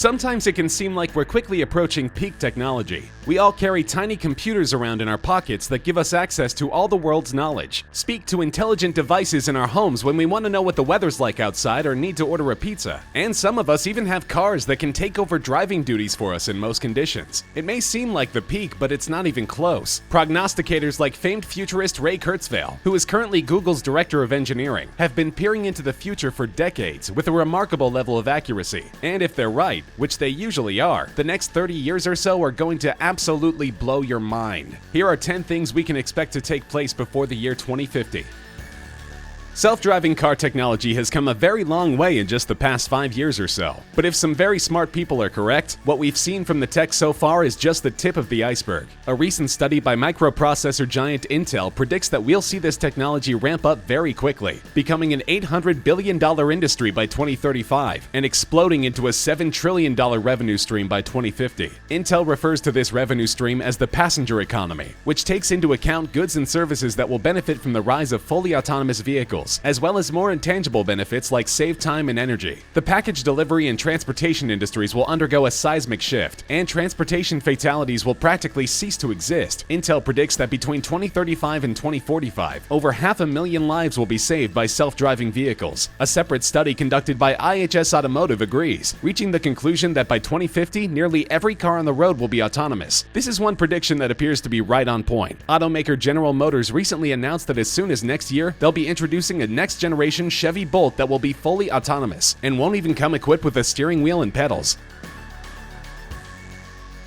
Sometimes it can seem like we're quickly approaching peak technology. We all carry tiny computers around in our pockets that give us access to all the world's knowledge, speak to intelligent devices in our homes when we want to know what the weather's like outside or need to order a pizza. And some of us even have cars that can take over driving duties for us in most conditions. It may seem like the peak, but it's not even close. Prognosticators like famed futurist Ray Kurzweil, who is currently Google's director of engineering, have been peering into the future for decades with a remarkable level of accuracy. And if they're right, which they usually are, the next 30 years or so are going to absolutely blow your mind. Here are 10 things we can expect to take place before the year 2050. Self-driving car technology has come a very long way in just the past 5 years or so. But if some very smart people are correct, what we've seen from the tech so far is just the tip of the iceberg. A recent study by microprocessor giant Intel predicts that we'll see this technology ramp up very quickly, becoming an $800 billion industry by 2035 and exploding into a $7 trillion revenue stream by 2050. Intel refers to this revenue stream as the passenger economy, which takes into account goods and services that will benefit from the rise of fully autonomous vehicles, as well as more intangible benefits like save time and energy. The package delivery and transportation industries will undergo a seismic shift, and transportation fatalities will practically cease to exist. Intel predicts that between 2035 and 2045, over 500,000 lives will be saved by self-driving vehicles. A separate study conducted by IHS Automotive agrees, reaching the conclusion that by 2050, nearly every car on the road will be autonomous. This is one prediction that appears to be right on point. Automaker General Motors recently announced that as soon as next year, they'll be introducing a next-generation Chevy Bolt that will be fully autonomous and won't even come equipped with a steering wheel and pedals.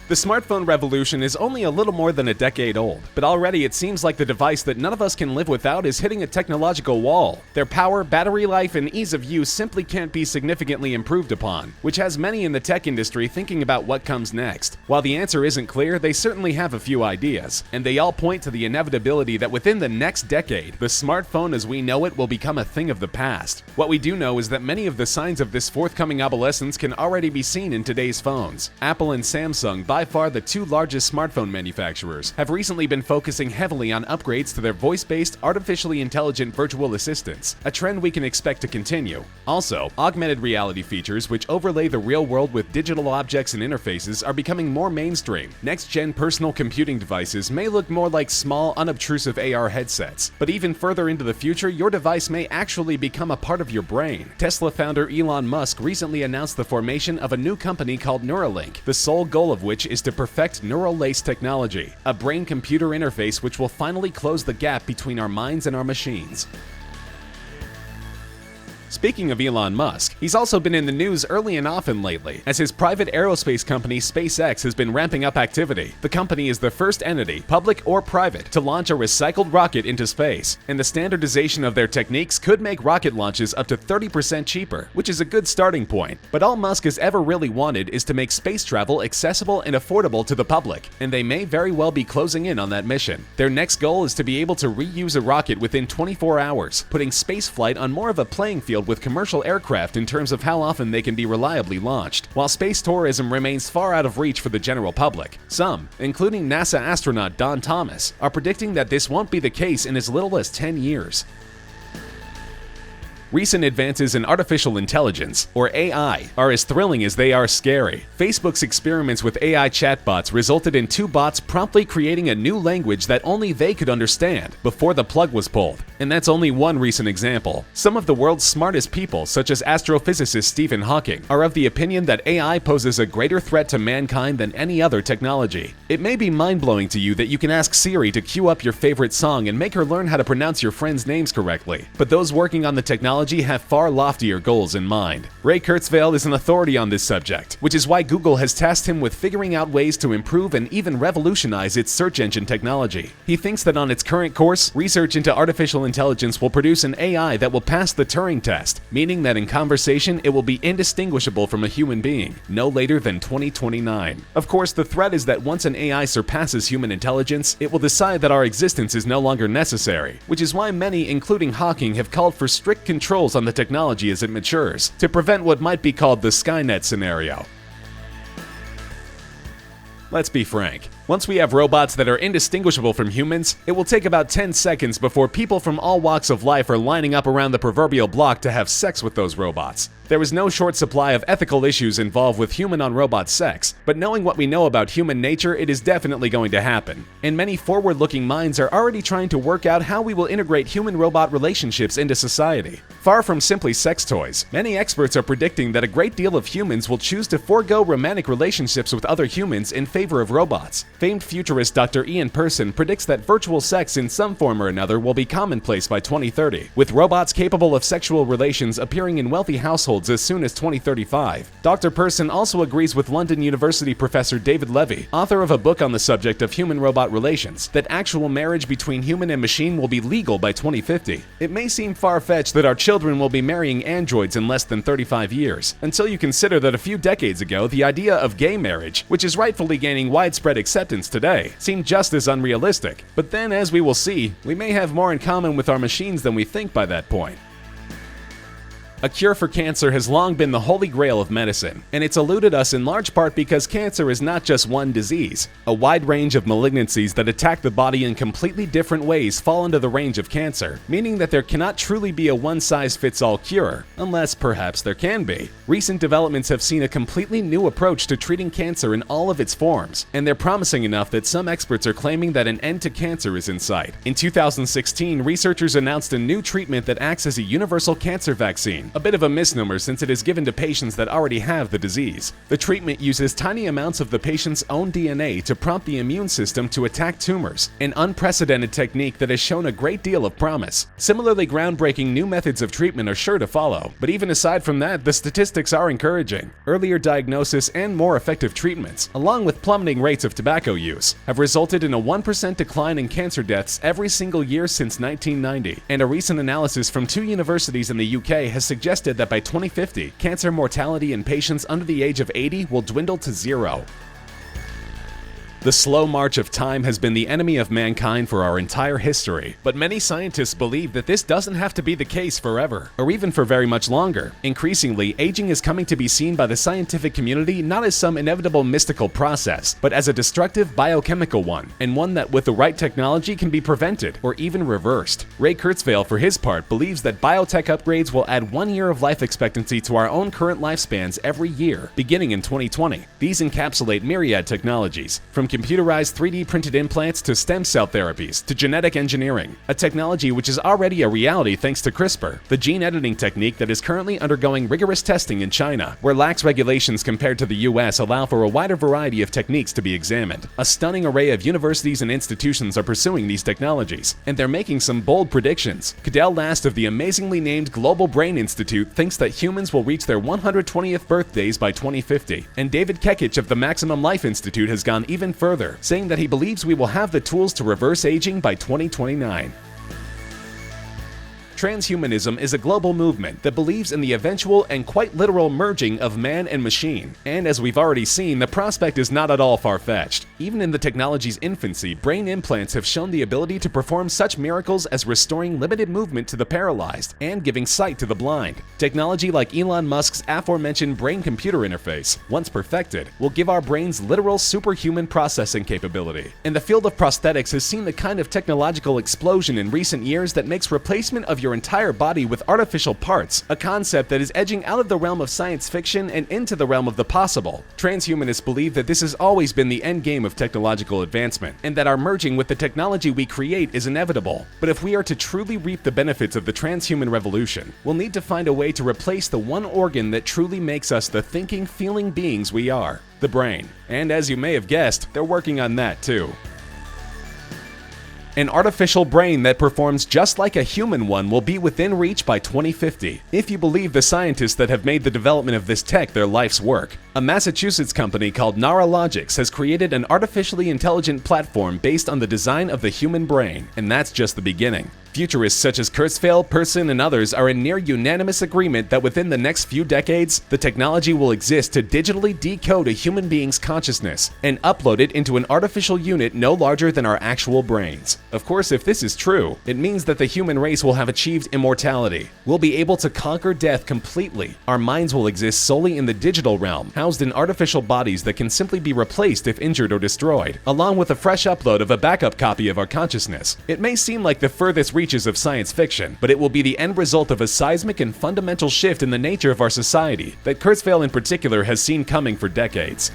The smartphone revolution is only a little more than a decade old, but already it seems like the device that none of us can live without is hitting a technological wall. Their power, battery life, and ease of use simply can't be significantly improved upon, which has many in the tech industry thinking about what comes next. While the answer isn't clear, they certainly have a few ideas, and they all point to the inevitability that within the next decade, the smartphone as we know it will become a thing of the past. What we do know is that many of the signs of this forthcoming obsolescence can already be seen in today's phones. Apple and Samsung, by far the two largest smartphone manufacturers, have recently been focusing heavily on upgrades to their voice-based, artificially intelligent virtual assistants, a trend we can expect to continue. Also, augmented reality features which overlay the real world with digital objects and interfaces are becoming more mainstream. Next-gen personal computing devices may look more like small, unobtrusive AR headsets, but even further into the future, your device may actually become a part of your brain. Tesla founder Elon Musk recently announced the formation of a new company called Neuralink, the sole goal of which is to perfect neural lace technology, a brain-computer interface which will finally close the gap between our minds and our machines. Speaking of Elon Musk, he's also been in the news early and often lately, as his private aerospace company SpaceX has been ramping up activity. The company is the first entity, public or private, to launch a recycled rocket into space, and the standardization of their techniques could make rocket launches up to 30% cheaper, which is a good starting point. But all Musk has ever really wanted is to make space travel accessible and affordable to the public, and they may very well be closing in on that mission. Their next goal is to be able to reuse a rocket within 24 hours, putting spaceflight on more of a playing field with commercial aircraft in terms of how often they can be reliably launched. While space tourism remains far out of reach for the general public, some, including NASA astronaut Don Thomas, are predicting that this won't be the case in as little as 10 years. Recent advances in artificial intelligence, or AI, are as thrilling as they are scary. Facebook's experiments with AI chatbots resulted in two bots promptly creating a new language that only they could understand before the plug was pulled. And that's only one recent example. Some of the world's smartest people, such as astrophysicist Stephen Hawking, are of the opinion that AI poses a greater threat to mankind than any other technology. It may be mind-blowing to you that you can ask Siri to cue up your favorite song and make her learn how to pronounce your friends' names correctly, but those working on the technology have far loftier goals in mind. Ray Kurzweil is an authority on this subject, which is why Google has tasked him with figuring out ways to improve and even revolutionize its search engine technology. He thinks that on its current course, research into artificial intelligence will produce an AI that will pass the Turing test, meaning that in conversation it will be indistinguishable from a human being, no later than 2029. Of course, the threat is that once an AI surpasses human intelligence, it will decide that our existence is no longer necessary, which is why many, including Hawking, have called for strict controls on the technology as it matures, to prevent what might be called the Skynet scenario. Let's be frank. Once we have robots that are indistinguishable from humans, it will take about 10 seconds before people from all walks of life are lining up around the proverbial block to have sex with those robots. There is no short supply of ethical issues involved with human-on-robot sex, but knowing what we know about human nature, it is definitely going to happen. And many forward-looking minds are already trying to work out how we will integrate human-robot relationships into society. Far from simply sex toys, many experts are predicting that a great deal of humans will choose to forego romantic relationships with other humans in favor of robots. Famed futurist Dr. Ian Person predicts that virtual sex in some form or another will be commonplace by 2030, with robots capable of sexual relations appearing in wealthy households as soon as 2035. Dr. Person also agrees with London University professor David Levy, author of a book on the subject of human-robot relations, that actual marriage between human and machine will be legal by 2050. It may seem far-fetched that our children will be marrying androids in less than 35 years, until you consider that a few decades ago, the idea of gay marriage, which is rightfully gaining widespread acceptance today, seemed just as unrealistic. But then, as we will see, we may have more in common with our machines than we think by that point. A cure for cancer has long been the holy grail of medicine, and it's eluded us in large part because cancer is not just one disease. A wide range of malignancies that attack the body in completely different ways fall into the range of cancer, meaning that there cannot truly be a one-size-fits-all cure, unless perhaps there can be. Recent developments have seen a completely new approach to treating cancer in all of its forms, and they're promising enough that some experts are claiming that an end to cancer is in sight. In 2016, researchers announced a new treatment that acts as a universal cancer vaccine. A bit of a misnomer since it is given to patients that already have the disease. The treatment uses tiny amounts of the patient's own DNA to prompt the immune system to attack tumors, an unprecedented technique that has shown a great deal of promise. Similarly, groundbreaking new methods of treatment are sure to follow, but even aside from that, the statistics are encouraging. Earlier diagnosis and more effective treatments, along with plummeting rates of tobacco use, have resulted in a 1% decline in cancer deaths every single year since 1990, and a recent analysis from 2 universities in the UK has suggested that by 2050, cancer mortality in patients under the age of 80 will dwindle to 0. The slow march of time has been the enemy of mankind for our entire history, but many scientists believe that this doesn't have to be the case forever, or even for very much longer. Increasingly, aging is coming to be seen by the scientific community not as some inevitable mystical process, but as a destructive biochemical one, and one that with the right technology can be prevented or even reversed. Ray Kurzweil, for his part, believes that biotech upgrades will add 1 year of life expectancy to our own current lifespans every year, beginning in 2020. These encapsulate myriad technologies, from computerized 3D printed implants to stem cell therapies to genetic engineering, a technology which is already a reality thanks to CRISPR, the gene editing technique that is currently undergoing rigorous testing in China, where lax regulations compared to the US allow for a wider variety of techniques to be examined. A stunning array of universities and institutions are pursuing these technologies, and they're making some bold predictions. Cadell Last of the amazingly named Global Brain Institute thinks that humans will reach their 120th birthdays by 2050, and David Kekich of the Maximum Life Institute has gone even further, saying that he believes we will have the tools to reverse aging by 2029. Transhumanism is a global movement that believes in the eventual and quite literal merging of man and machine. And as we've already seen, the prospect is not at all far-fetched. Even in the technology's infancy, brain implants have shown the ability to perform such miracles as restoring limited movement to the paralyzed and giving sight to the blind. Technology like Elon Musk's aforementioned brain-computer interface, once perfected, will give our brains literal superhuman processing capability. And the field of prosthetics has seen the kind of technological explosion in recent years that makes replacement of your entire body with artificial parts, a concept that is edging out of the realm of science fiction and into the realm of the possible. Transhumanists believe that this has always been the end game of technological advancement, and that our merging with the technology we create is inevitable. But if we are to truly reap the benefits of the transhuman revolution, we'll need to find a way to replace the one organ that truly makes us the thinking, feeling beings we are, the brain. And as you may have guessed, they're working on that too. An artificial brain that performs just like a human one will be within reach by 2050, if you believe the scientists that have made the development of this tech their life's work. A Massachusetts company called Naralogics has created an artificially intelligent platform based on the design of the human brain, and that's just the beginning. Futurists such as Kurzweil, Person, and others are in near unanimous agreement that within the next few decades, the technology will exist to digitally decode a human being's consciousness and upload it into an artificial unit no larger than our actual brains. Of course, if this is true, it means that the human race will have achieved immortality. We'll be able to conquer death completely. Our minds will exist solely in the digital realm. housed in artificial bodies that can simply be replaced if injured or destroyed, along with a fresh upload of a backup copy of our consciousness. It may seem like the furthest reaches of science fiction, but it will be the end result of a seismic and fundamental shift in the nature of our society that Kurzweil in particular has seen coming for decades.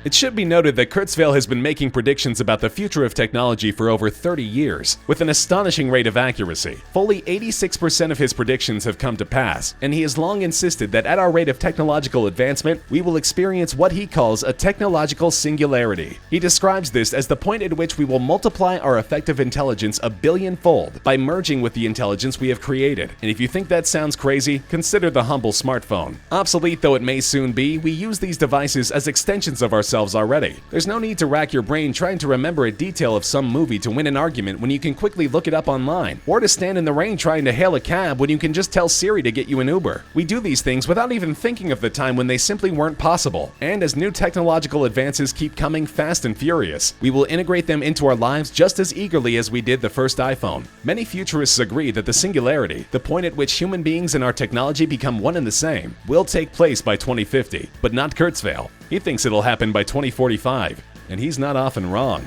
It should be noted that Kurzweil has been making predictions about the future of technology for over 30 years, with an astonishing rate of accuracy. Fully 86% of his predictions have come to pass, and he has long insisted that at our rate of technological advancement, we will experience what he calls a technological singularity. He describes this as the point at which we will multiply our effective intelligence a billion-fold by merging with the intelligence we have created. And if you think that sounds crazy, consider the humble smartphone. Obsolete though it may soon be, we use these devices as extensions of ourselves already. There's no need to rack your brain trying to remember a detail of some movie to win an argument when you can quickly look it up online, or to stand in the rain trying to hail a cab when you can just tell Siri to get you an Uber. We do these things without even thinking of the time when they simply weren't possible. And as new technological advances keep coming fast and furious, we will integrate them into our lives just as eagerly as we did the first iPhone. Many futurists agree that the singularity, the point at which human beings and our technology become one and the same, will take place by 2050, but not Kurzweil. He thinks it'll happen by 2045, and he's not often wrong.